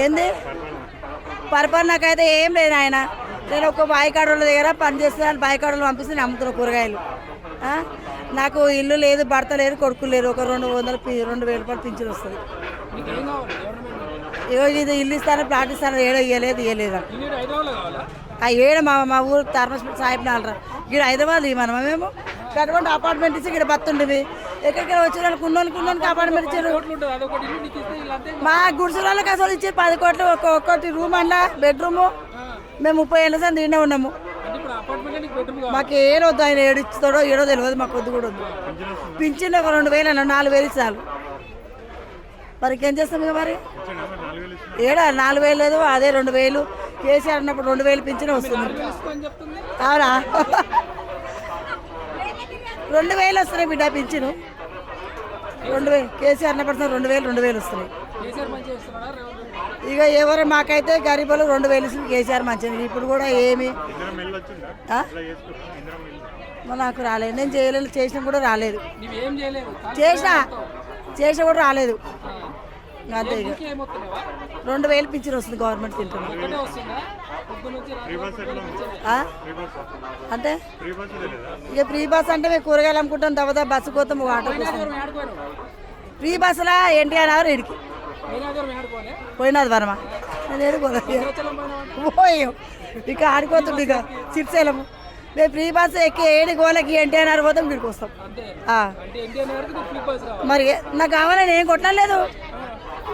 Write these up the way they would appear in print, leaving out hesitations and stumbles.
ఏంది పరిపాలనకైతే ఏం లేదు ఆయన. నేను ఒక బాయికాడోళ్ళ దగ్గర పనిచేస్తున్నాను, బాయికాడోళ్ళు పంపిస్తే నేను అమ్ముతున్నా కూరగాయలు. నాకు ఇల్లు లేదు, భర్త లేదు, కొడుకు లేదు. ఒక 2,000 రూపాయలు పింఛన్ వస్తుంది. ఇది ఇల్లు ఇస్తాను, ప్లాట్ ఇస్తాను, ఇవ్వలేదు ఏడ మా ఊరు ధర్మస్పతి సాహిబ్ నాలరా ఇక్కడ హైదరాబాద్ మనం మేము కట్టుకుంటే అపార్ట్మెంట్ ఇచ్చి ఇక్కడ బతుండేవి. ఎక్కడికి వచ్చిన వాళ్ళకి ఉన్నోళ్ళకి అపార్ట్మెంట్ ఇచ్చారు. మా గుడిసెలకు అసలు ఇచ్చి 10 కోట్లు ఒక్కొక్కటి రూమ్ అన్నా బెడ్రూము. మేము 30 ఏళ్ళ సార్ దీనే ఉన్నాము. మాకు ఏం వద్దు, ఆయన ఏడు ఇస్తాడో ఏడో తెలియదు, మాకు వద్దు కూడా వద్దు. పింఛన్ ఒక 2,000 అన్న 4,000 ఇస్తాను. మరి ఇంకేం చేస్తాం ఇక మరి ఏడా 4,000 లేదు, అదే 2,000. కేసీఆర్ అన్నప్పుడు 2,000 పింఛన్ వస్తుంది. అవునా 2,000 వస్తున్నాయి బిడ్డ పింఛను. 2,000 కేసీఆర్ అన్నప్పుడు 2,000 వస్తున్నాయి. ఇక ఎవరు మాకైతే గరీబులు 2,000 ఇస్తుంది కేసీఆర్ మంచిది. ఇప్పుడు కూడా ఏమి నాకు రాలేదు, నేను చేయలేదు, చేసినా కూడా రాలేదు, చేసినా కూడా రాలేదు. అంతే ఇక 2,000 పింఛన్ వస్తుంది గవర్నమెంట్ తింటున్నాం. అంటే ఇక ఫ్రీ బస్ అంటే మేము కూరగాయలు అమ్ముకుంటాం, తర్వాత బస్సు పోతాం, ఆటో కోసం. ఫ్రీ బస్సులా ఎన్టీఆర్ నగర్ ఇడికి పోయినది వరమా నేను పోయాం ఇక ఆడుకోతుంది. ఇక సిరిసేలము మేము ఫ్రీ బస్ ఎక్కి ఏడి గోలకి ఎన్టీఆర్ నగర్ పోతాం, ఇక్కడికి వస్తాం. మరి నాకు కావాలని ఏం కొట్టలేదు,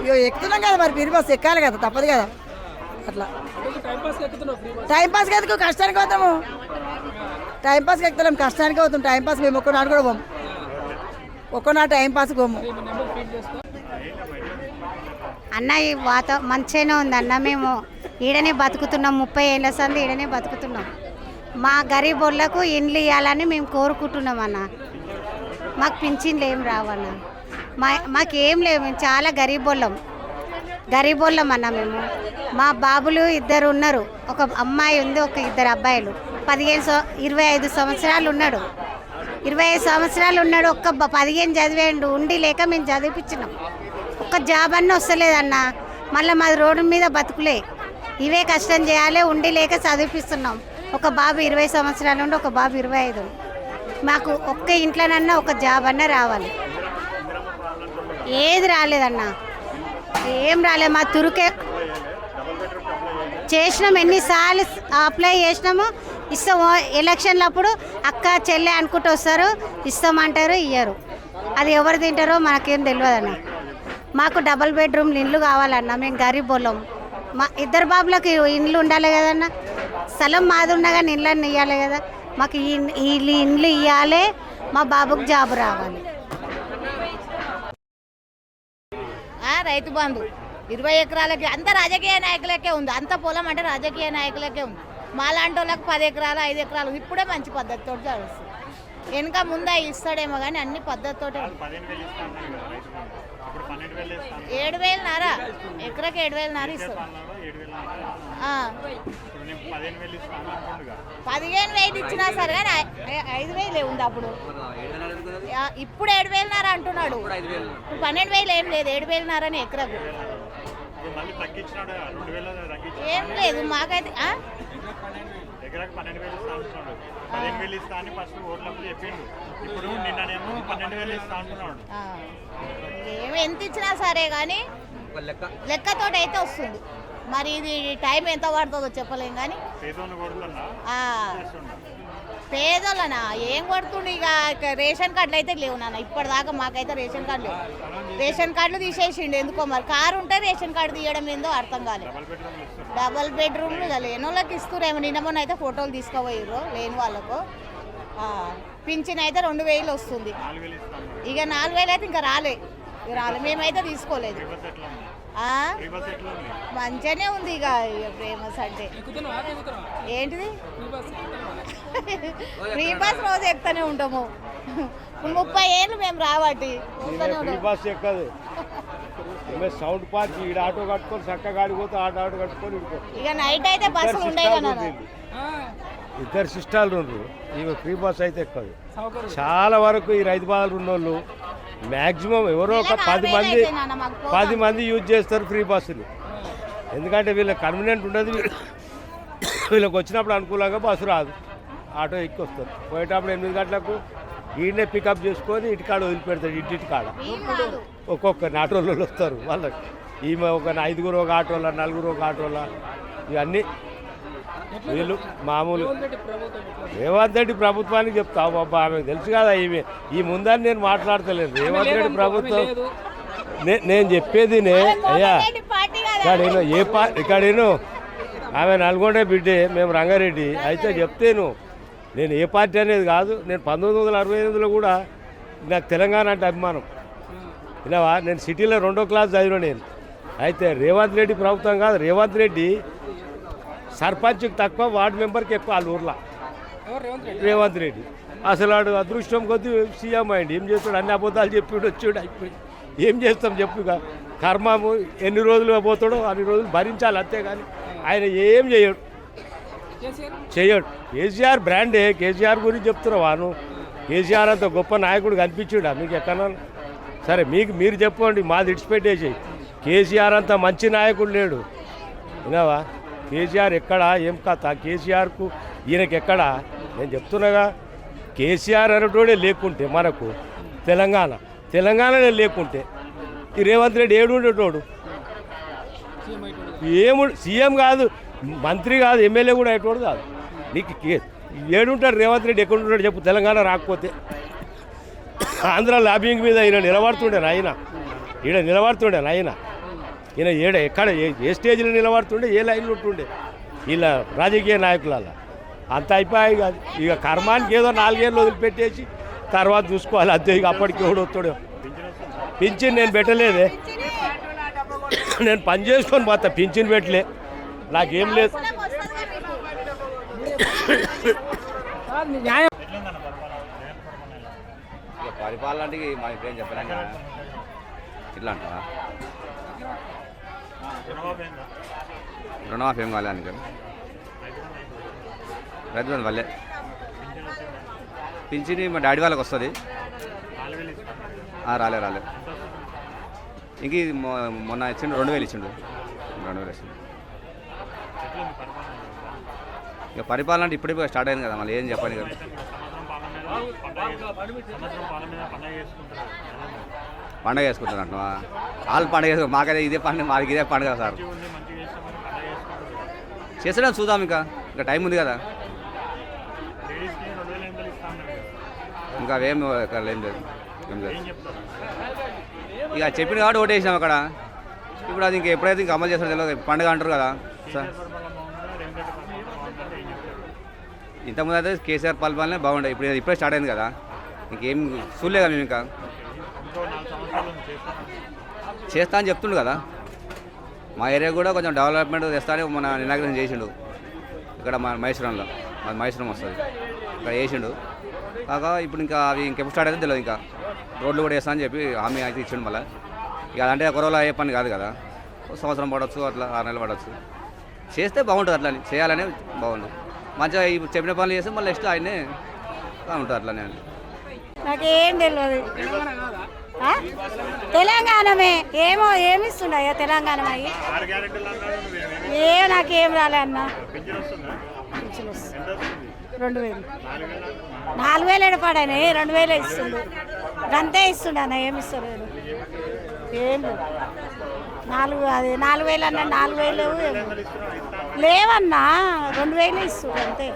ఇక ఎక్కుతున్నాం కదా, మరి ఫ్రీ బస్ ఎక్కాలి కదా, తప్పదు కదా. అట్లా టైంపాస్కి ఎందుకు, కష్టానికి పోతాము. టైంపాస్కి ఎక్కుతున్నాం, కష్టానికి అవుతాం. టైంపాస్ మేము ఒక్కనాడు కూడా పోము, ఒక్కనాడు టైంపాస్కి పోము. అన్న ఈ మంచిగానే ఉంది అన్న. మేము ఈడనే బతుకుతున్నాం, 30 ఏళ్ళ సంది ఈడనే బతుకుతున్నాం. మా గరీబోళ్ళకు ఇండ్లు ఇవ్వాలని మేము కోరుకుంటున్నాం అన్న. మాకు పింఛన్లు ఏం రావన్న, మాకేం లేవు, మేము చాలా గరీబోళ్ళం అన్న. మేము మా బాబులు 2 ఉన్నారు, ఒక అమ్మాయి ఉంది, ఒక 2 అబ్బాయిలు. 25 సంవత్సరాలు ఉన్నాడు, 25 సంవత్సరాలు ఉన్నాడు. ఒక్క 15 చదివేండు, ఉండి లేక మేము చదివిపించినాం. ఒక్క జాబ్ అన్న వస్తలేదన్న. మళ్ళీ మాది రోడ్డు మీద బతుకులే, ఇవే కష్టం చేయాలి, ఉండి లేక చదివిపిస్తున్నాం. ఒక బాబు 20 సంవత్సరాలు ఉండి, ఒక బాబు 25. మాకు ఒక్క ఇంట్లోనన్నా ఒక జాబ్ అన్న రావాలి. ఏది రాలేదన్న, ఏం రాలేదు. మా తురుకే చేసినాం, ఎన్నిసార్లు అప్లై చేసినాము. ఇస్తాము ఎలక్షన్లప్పుడు అక్క చెల్లె అనుకుంటూ వస్తారు, ఇస్తామంటారు, ఇయ్యరు. అది ఎవరు తింటారో మనకేం తెలియదు అన్న. మాకు డబుల్ బెడ్రూమ్లు ఇండ్లు కావాలన్న. మేము గరీబోళ్ళం, మా 2 బాబులకు ఇండ్లు ఉండాలి కదన్న. స్థలం మాది ఉన్నా కానీ ఇండ్లన్నీ ఇవ్వాలి కదా. మాకు ఇండ్లు ఇవ్వాలి, మా బాబుకు జాబ్ రావాలి. రైతు బంధు 20 ఎకరాలకి అంత రాజకీయ నాయకులకే ఉంది, అంత పొలం అంటే రాజకీయ నాయకులకే ఉంది. మా లాంటి వాళ్ళకి 10 ఎకరాలు 5 ఎకరాలు ఇప్పుడే మంచి పద్ధతితో తెలుస్తుంది. వెనక ముందు ఇస్తాడేమో కానీ అన్ని పద్ధతితో 7,000 ఎకరాకి 7,000 ఇస్తాడు. 15,000 ఇచ్చినా సరే కానీ 5,000 ఉంది అప్పుడు. ఇప్పుడు 7,000 అంటున్నాడు. 12,000 ఏం లేదు, 7,000 ఎకరకు ఏం లేదు. మాకైతే ఏమి ఎంత ఇచ్చినా సరే కానీ లెక్కతోటి అయితే వస్తుంది. మరి ఇది టైం ఎంత పడుతుందో చెప్పలేం కానీ పేదోళ్ళనా ఏం కొడుతుండే. ఇక రేషన్ కార్డులు అయితే లేవు నాన్న, ఇప్పటిదాకా మాకైతే రేషన్ కార్డు లేవు. రేషన్ కార్డులు తీసేసిండు ఎందుకో మరి. కారు ఉంటే రేషన్ కార్డు తీయడం ఏందో అర్థం కాలేదు. డబల్ బెడ్రూమ్లు లేని వాళ్ళకి ఇస్తురేమో. నిన్న మొన్న అయితే ఫోటోలు తీసుకుపోయారు లేని వాళ్ళకు. పింఛన్ అయితే 2,000 వస్తుంది. ఇక 4,000 అయితే ఇంకా రాలే. మేమైతే తీసుకోలేదు. మంచిగానే ఉంది. ఇక ఫేమస్ అంటే ఏంటిది, ఫ్రీ బస్ రోజు ఎక్కుతూనే ఉంటాము. 30 ఏళ్ళు మేము రాబట్టి సౌండ్ పార్క్ ఈడ ఆటో కట్టుకొని చక్కగా ఆడిపోతే ఆటో కట్టుకొని ఇక నైట్ అయితే బస్సులు ఉండేవి. 2 సిస్టాలు ఉన్నారు. ఇవి ఫ్రీ బస్ అయితే ఎక్కువ. చాలా వరకు ఈ రైతు బాధలు ఉన్నోళ్ళు మ్యాక్సిమం ఎవరో ఒక 10 మంది యూజ్ చేస్తారు ఫ్రీ బస్సులు. ఎందుకంటే వీళ్ళకి కన్వీనియంట్ ఉండదు, వీళ్ళకి వచ్చినప్పుడు అనుకూలంగా బస్సు రాదు, ఆటో ఎక్కి వస్తారు. పోయేటప్పుడు 8 గంటలకు ఈయనే పికప్ చేసుకొని ఇంటికాడ వదిలిపెడతాడు. ఇంటికాడ ఒక్కొక్కరిని ఆటోలలో వస్తారు వాళ్ళకి. ఈమె ఒక 5 ఒక ఆటోల, 4 ఒక ఆటోల, ఇవన్నీ వీళ్ళు మామూలు. రేవంత్ రెడ్డి ప్రభుత్వానికి చెప్తావు బాబా, ఆమెకు తెలుసు కదా ఈమె ఈ ముందని నేను మాట్లాడతలేను. రేవంత్ రెడ్డి ప్రభుత్వం నేను చెప్పేది అయ్యా ఇక్కడేను ఆమె నల్గొండ బిడ్డే, మేము రంగారెడ్డి. అయితే చెప్తేను నేను ఏ పార్టీ అనేది కాదు. నేను 1968లో కూడా నాకు తెలంగాణ అంటే అభిమానం. విన్నావా, నేను సిటీలో 2వ క్లాస్ చదివిన నేను. అయితే రేవంత్ రెడ్డి ప్రభుత్వం కాదు, రేవంత్ రెడ్డి సర్పంచ్కి తక్కువ, వార్డు మెంబర్కి ఎక్కువ వాళ్ళ ఊర్లో. రేవంత్ రెడ్డి అసలు వాడు అదృష్టం కొద్దీ సీఎం అయ్యింది. ఏం చేస్తాడు, అన్ని అబద్ధాలు చెప్పి వచ్చాడు, అయిపోయి ఏం చేస్తాం చెప్పు. ఇక కర్మము ఎన్ని రోజులు పోతాడో అన్ని రోజులు భరించాలి, అంతేగాని ఆయన ఏం చేయడు. కేసీఆర్ బ్రాండే. కేసీఆర్ గురించి చెప్తున్నావాను. కేసీఆర్ అంత గొప్ప నాయకుడు కనిపించాడా మీకు ఎక్కడా? సరే మీరు చెప్పండి, మాది ఇడిచిపెట్టేసి. కేసీఆర్ అంత మంచి నాయకుడు లేడు. విన్నావా, కేసీఆర్ ఎక్కడా, ఏం కథ కేసీఆర్కు ఈయనకి ఎక్కడా? నేను చెప్తున్నాగా, కేసీఆర్ అనేటోడే లేకుంటే మనకు తెలంగాణనే లేకుంటే ఈ రేవంత్ రెడ్డి ఏడుండేటోడు. సీఎం కాదు, మంత్రి కాదు, ఎమ్మెల్యే కూడా అయ్యేటోడు కాదు. నీకు ఏడుంటాడు రేవంత్ రెడ్డి? ఎక్కడ ఉంటాడు చెప్పు? తెలంగాణ రాకపోతే ఆంధ్ర లాబింగ్ మీద ఈయన నిలబడుతుండే ఆయన ఈయన ఎక్కడ ఏ స్టేజ్లో నిలబడుతుండే, ఏ లైన్లో ఉంటుండే ఇలా రాజకీయ నాయకులలో. అంత అయిపోయాయి కాదు. ఇక కర్మానికి ఏదో 4 ఏళ్ళు వదిలిపెట్టేసి తర్వాత చూసుకోవాలి అంతే. ఇక అప్పటికి ఎవడు వస్తాడు? పింఛన్ నేను పెట్టలేదే, నేను పని చేసుకొని పోతా, పింఛన్ పెట్టలే, నాకేం లేదు. పరిపాలన అంటే మా ఇప్పుడు ఏం చెప్పలేం కదా. ఇట్లా అంటావా? రుణమాఫీ ఏం కాలే అని రైతు బంధు వల్లే. పింఛని మా డాడీ వాళ్ళకి వస్తుంది. రాలే ఇంక మొన్న ఇచ్చిండు 2000 ఇచ్చిండు. 2000 ఇచ్చిండు. ఇక పరిపాలన అంటే ఇప్పుడే స్టార్ట్ అయింది కదా, మళ్ళీ ఏం చెప్పాలి కదా. పండగ చేసుకుంటారు అంటున్నా? వాళ్ళు పండగ చేసుకో, మాకైతే ఇదే పండుగ, మాకు ఇదే పండుగ సార్. చేసడం చూద్దాం, ఇంకా టైం ఉంది కదా. ఇంకా అవేం ఏం లేదు. ఇక చెప్పిన కాబట్టి ఓటు వేసినాం అక్కడ. ఇప్పుడు అది ఇంకా ఎప్పుడైతే ఇంకా అమలు చేస్తారో తెలియదు. పండుగ అంటారు కదా సార్. ఇంతకుముందు అయితే కేసీఆర్ పరిపాలనే బాగుండే. ఇప్పుడే స్టార్ట్ అయింది కదా, ఇంకేం చూడలేదా మేము. ఇంకా చేస్తా అని చెప్తుండు కదా. మా ఏరియా కూడా కొంచెం డెవలప్మెంట్ తెస్తా అని మన ఇనాగ్రేషన్ చేసిండు ఇక్కడ మా మహేశ్వరంలో. మాది మహేశ్వరం వస్తుంది, ఇక్కడ వేసిండు. కాక ఇప్పుడు ఇంకా అవి ఇంకెప్పుడు స్టార్ట్ అయితే తెలియదు. ఇంకా రోడ్లు కూడా వేస్తా అని చెప్పి హామీ అయితే ఇచ్చిండు. మళ్ళీ ఇక అదంటే ఒక రోజులో అయ్యే పని కాదు కదా, సంవత్సరం పడవచ్చు, అట్లా 6 నెలలు పడవచ్చు. చేస్తే బాగుంటుంది, అట్లా చేయాలనే బాగుంటుంది. మంచిగా చెప్పిన పనులు చేస్తే మళ్ళీ నెక్స్ట్ ఆయనే ఉంటుంది. అట్లానే నాకేం తెలియదు. తెలంగాణమే ఏమిస్తుండయా తెలంగాణ అయ్యి నాకేం రాలే అన్న. 2000 4000 ఎడపాడని 2000 ఇస్తుండు, గంతే ఇస్తుండ అన్న. ఏమి ఇస్తాడు ఏం 4000 అన్న. 4000 లేవన్నా, 2000 ఇస్తుండు అంతే.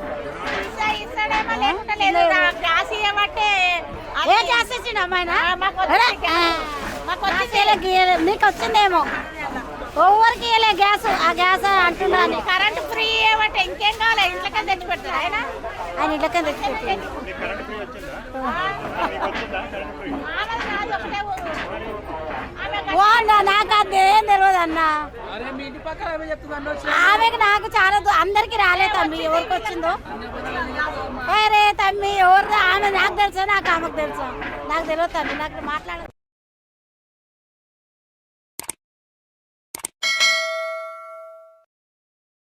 నీకు వచ్చిందేమో, ఎవరికి ఇవ్వలే గ్యాస్. ఆ గ్యాస్ అంటున్నాను. కరెంట్ ఫ్రీ ఏమంటే ఇంకేం కావాలి? ఇంట్లోకి తెచ్చి పెడతారు ఆయన ఇంట్లోకి తెచ్చి పెట్టాడు. నాకు అదేం తెలియదు అన్న. ఆమెకు నాకు చాలా అందరికి రాలే తమ్మి. ఎవరికి వచ్చిందో రే తమ్మి, ఎవరు ఆమె నాకు తెలుసా, నాకు ఆమెకు తెలుసా, నాకు తెలియదు తమ్మి. నాకు మాట్లాడ